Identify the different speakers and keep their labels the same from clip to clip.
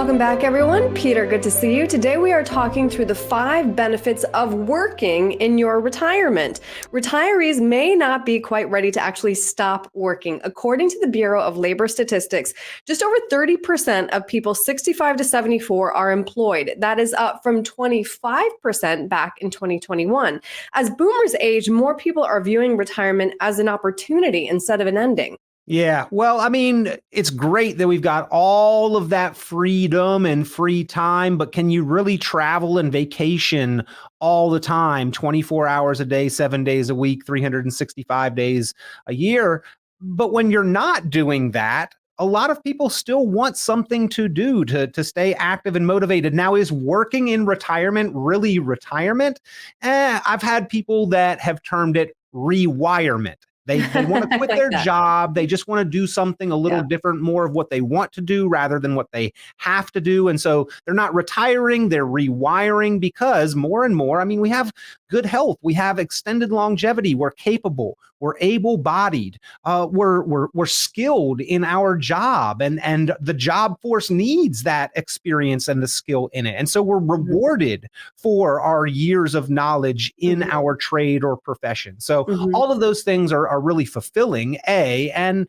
Speaker 1: Welcome back, everyone. Peter, good to see you. Today we are talking through the 5 benefits of working in your retirement. Retirees may not be quite ready to actually stop working. According to the Bureau of Labor Statistics, just over 30% of people 65 to 74 are employed. That is up from 25% back in 2021. As boomers age, more people are viewing retirement as an opportunity instead of an ending.
Speaker 2: Yeah. Well, I mean, it's great that we've got all of that freedom and free time, but can you really travel and vacation all the time, 24 hours a day, 7 days a week, 365 days a year? But when you're not doing that, a lot of people still want something to do to stay active and motivated. Now, is working in retirement really retirement? I've had people that have termed it rewirement. They want to
Speaker 1: I
Speaker 2: quit
Speaker 1: like
Speaker 2: their
Speaker 1: that.
Speaker 2: job. They just want to do something a little
Speaker 1: Yeah.
Speaker 2: different, more of what they want to do rather than what they have to do. And so they're not retiring, they're rewiring because more and more, I mean, we have good health, we have extended longevity, we're capable, we're able-bodied, we're skilled in our job, and the job force needs that experience and the skill in it. And so we're rewarded for our years of knowledge in
Speaker 1: Mhm.
Speaker 2: our trade or profession. So
Speaker 1: Mhm.
Speaker 2: all of those things are really fulfilling, and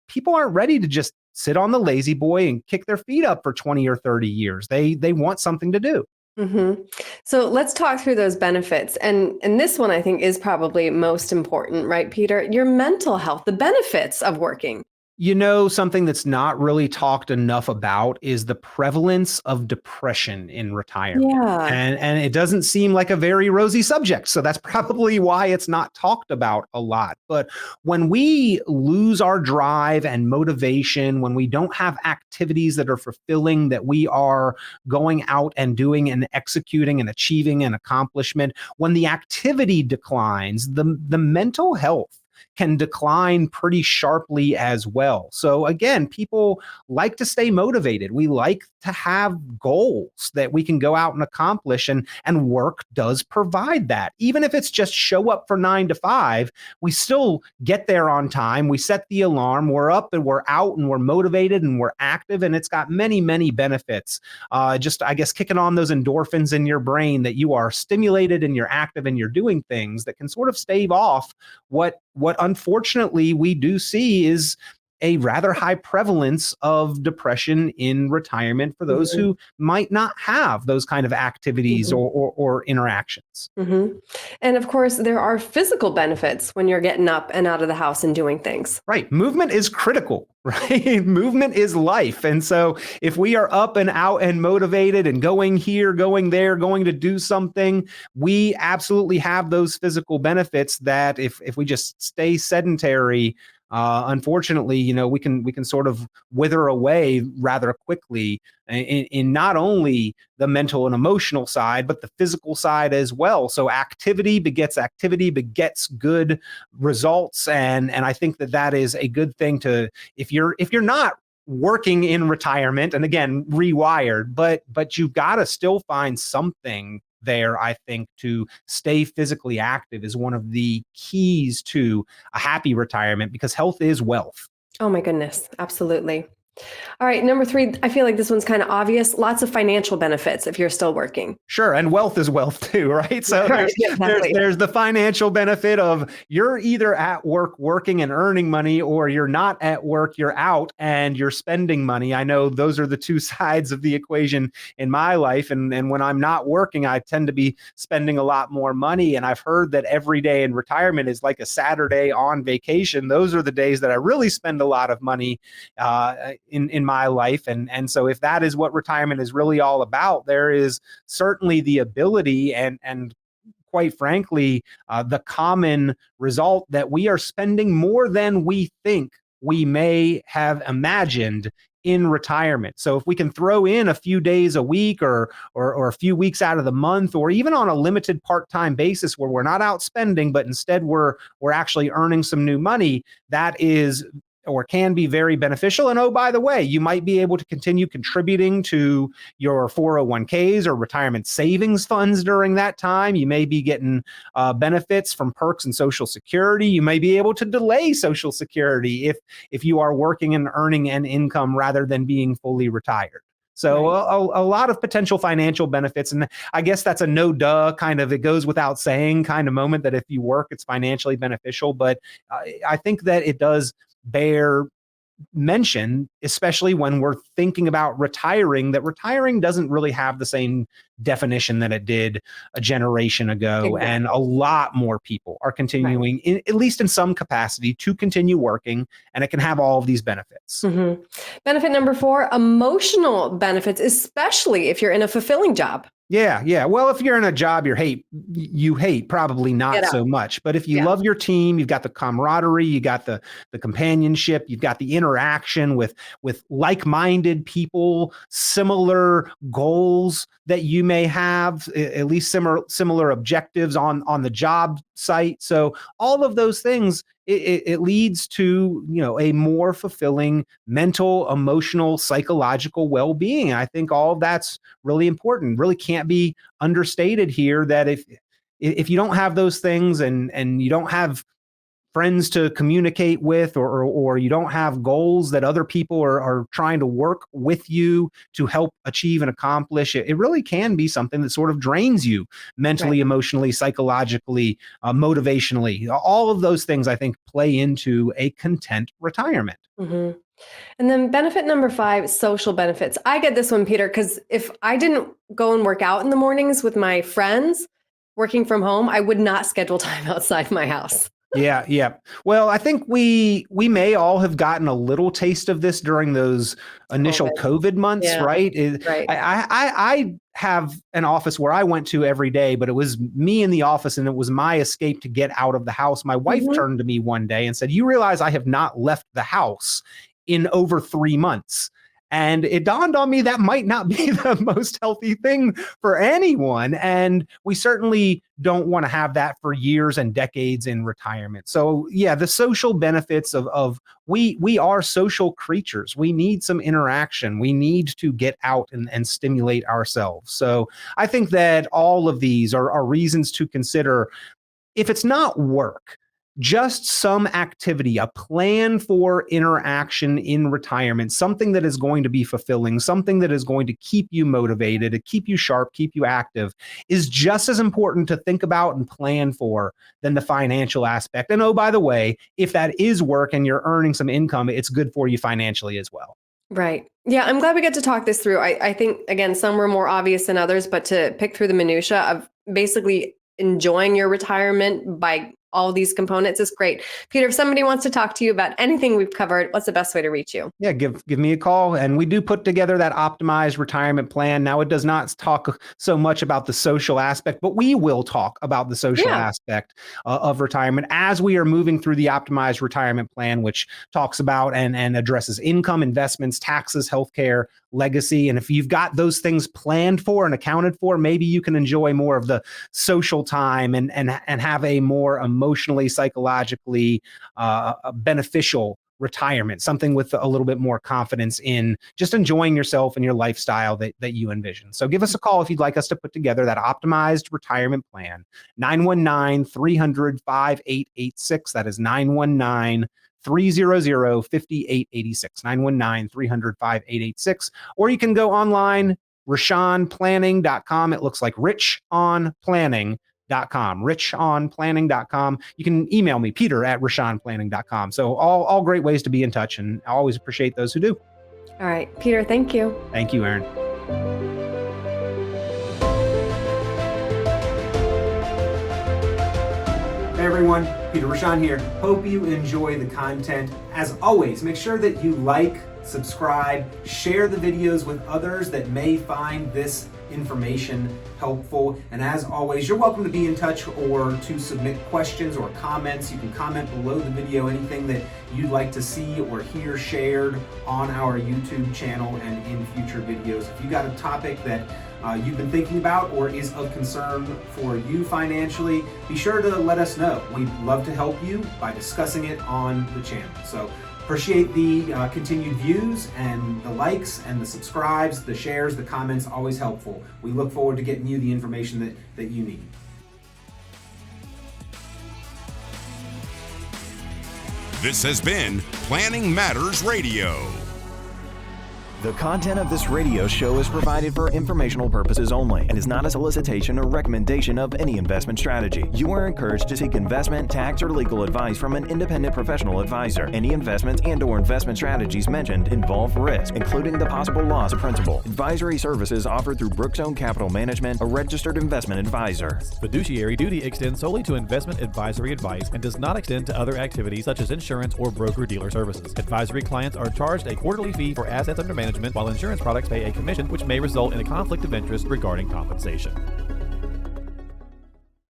Speaker 2: people aren't ready to just sit on the lazy boy and kick their feet up for 20 or 30 years. They want something to do.
Speaker 1: hmm So let's talk through those benefits. And this one I think is probably most important, right, Peter? Your mental health, the benefits of working.
Speaker 2: You know, something that's not really talked enough about is the prevalence of depression in retirement.
Speaker 1: Yeah.
Speaker 2: And it doesn't seem like a very rosy subject. So that's probably why it's not talked about a lot. But when we lose our drive and motivation, when we don't have activities that are fulfilling, that we are going out and doing and executing and achieving an accomplishment, when the activity declines, the mental health can decline pretty sharply as well. So again, people like to stay motivated. We like to have goals that we can go out and accomplish, and work does provide that. Even if it's just show up for 9 to 5, we still get there on time. We set the alarm, we're up and we're out and we're motivated and we're active, and it's got many, many benefits. Just, I guess, kicking on those endorphins in your brain that you are stimulated and you're active and you're doing things that can sort of stave off what unfortunately we do see is a rather high prevalence of depression in retirement for those
Speaker 1: Mhm.
Speaker 2: who might not have those kind of activities
Speaker 1: Mhm.
Speaker 2: or interactions.
Speaker 1: hmm And of course, there are physical benefits when you're getting up and out of the house and doing things.
Speaker 2: Right. Movement is critical, right? Movement is life. And so if we are up and out and motivated and going here, going there, going to do something, we absolutely have those physical benefits that if we just stay sedentary, unfortunately, we can sort of wither away rather quickly in not only the mental and emotional side, but the physical side as well. So activity begets good results, and I think that is a good thing to, if you're not working in retirement, and again rewired, but you've got to still find something there. I think to stay physically active is one of the keys to a happy retirement, because health is wealth.
Speaker 1: Oh my goodness, absolutely. All right, number 3, I feel like this one's kind of obvious. Lots of financial benefits if you're still working.
Speaker 2: Sure, and wealth is wealth too, right? So
Speaker 1: Right,
Speaker 2: there's there's
Speaker 1: exactly.
Speaker 2: there's the financial benefit of you're either at work working and earning money, or you're not at work, you're out and you're spending money. I know those are the two sides of the equation in my life, and when I'm not working, I tend to be spending a lot more money. And I've heard that every day in retirement is like a Saturday on vacation. Those are the days that I really spend a lot of money in my life, and so if that is what retirement is really all about, there is certainly the ability and quite frankly, the common result that we are spending more than we think we may have imagined in retirement. So if we can throw in a few days a week, or a few weeks out of the month, or even on a limited part-time basis where we're not out spending, but instead we're actually earning some new money, that is or can be very beneficial. And oh, by the way, you might be able to continue contributing to your 401ks or retirement savings funds during that time. You may be getting benefits from perks and Social Security. You may be able to delay Social Security if you are working and earning an income rather than being fully retired. So
Speaker 1: Right.
Speaker 2: a lot of potential financial benefits. And I guess that's a no duh kind of, it goes without saying kind of moment that if you work, it's financially beneficial. But I think that it does bear mention, especially when we're thinking about retiring, that retiring doesn't really have the same definition that it did a generation ago. And
Speaker 1: Exactly.
Speaker 2: a lot more people are
Speaker 1: Right.
Speaker 2: continuing, at least in some capacity, to continue working, and it can have all of these benefits.
Speaker 1: hmm Benefit number 4, emotional benefits, especially if you're in a fulfilling job.
Speaker 2: Yeah, yeah. Well, if you're in a job you hate, probably
Speaker 1: Get
Speaker 2: not
Speaker 1: out.
Speaker 2: so much. But if you
Speaker 1: Yeah.
Speaker 2: love your team, you've got the camaraderie, you got the companionship, you've got the interaction with like-minded people, similar goals that you may have, at least similar objectives on the job site. So all of those things, it leads to, a more fulfilling mental, emotional, psychological well-being. And I think all of that's really important. Really can't be understated here that if you don't have those things, and you don't have friends to communicate with, or you don't have goals that other people are trying to work with you to help achieve and accomplish, it really can be something that sort of drains you
Speaker 1: Right.
Speaker 2: mentally, emotionally, psychologically, motivationally. All of those things, I think, play into a content retirement.
Speaker 1: hmm And then benefit number 5, social benefits. I get this one, Peter, because if I didn't go and work out in the mornings with my friends working from home, I would not schedule time outside my house.
Speaker 2: Yeah, yeah. Well, I think we may all have gotten a little taste of this during those initial
Speaker 1: COVID.
Speaker 2: COVID months,
Speaker 1: Yeah.
Speaker 2: right?
Speaker 1: Right.
Speaker 2: I have an office where I went to every day, but it was me in the office, and it was my escape to get out of the house. My wife
Speaker 1: hmm
Speaker 2: turned to me one day and said, "You realize I have not left the house in over 3 months." And it dawned on me that might not be the most healthy thing for anyone. And we certainly don't want to have that for years and decades in retirement. So yeah, the social benefits of we are social creatures. We need some interaction. We need to get out and stimulate ourselves. So I think that all of these are reasons to consider. If it's not work, just some activity, a plan for interaction in retirement, something that is going to be fulfilling, something that is going to keep you motivated, to keep you sharp, keep you active, is just as important to think about and plan for than the financial aspect. And oh, by the way, if that is work and you're earning some income, it's good for you financially as well.
Speaker 1: Right. Yeah, I'm glad we get to talk this through. I think, again, some were more obvious than others, but to pick through the minutia of basically enjoying your retirement by all these components is great. Peter, if somebody wants to talk to you about anything we've covered, what's the best way to reach you?
Speaker 2: Yeah, give me a call. And we do put together that optimized retirement plan. Now, it does not talk so much about the social aspect, but we will talk about the social
Speaker 1: Yeah.
Speaker 2: aspect of retirement as we are moving through the optimized retirement plan, which talks about and addresses income, investments, taxes, healthcare, legacy. And if you've got those things planned for and accounted for, maybe you can enjoy more of the social time and have a more emotionally, psychologically beneficial retirement, something with a little bit more confidence in just enjoying yourself and your lifestyle that you envision. So give us a call if you'd like us to put together that optimized retirement plan. 919-300-5886. That is 919-300-5886. 919-300-5886. Or you can go online, RichonPlanning.com. It looks like RichonPlanning.com. RichonPlanning.com. You can email me, Peter@RichonPlanning.com. So all great ways to be in touch, and I always appreciate those who do.
Speaker 1: All right, Peter, thank you.
Speaker 2: Thank you, Erin. Hey everyone, Peter Richon here. Hope you enjoy the content. As always, make sure that you like, subscribe, share the videos with others that may find this information helpful. And as always, you're welcome to be in touch or to submit questions or comments. You can comment below the video anything that you'd like to see or hear shared on our YouTube channel and in future videos. If you got a topic that you've been thinking about or is of concern for you financially, be sure to let us know. We'd love to help you by discussing it on the channel. So appreciate the continued views and the likes and the subscribes, the shares, the comments, always helpful. We look forward to getting you the information that you need. This has been Planning Matters Radio.
Speaker 3: The content of this radio show is provided for informational purposes only and is not a solicitation or recommendation of any investment strategy. You are encouraged to seek investment, tax, or legal advice from an independent professional advisor. Any investments and/or investment strategies mentioned involve risk, including the possible loss of principal. Advisory services offered through Brookzone Capital Management, a registered investment advisor.
Speaker 4: Fiduciary duty extends solely to investment advisory advice and does not extend to other activities such as insurance or broker-dealer services. Advisory clients are charged a quarterly fee for assets under management, while insurance products pay a commission, which may result in a conflict of interest regarding compensation.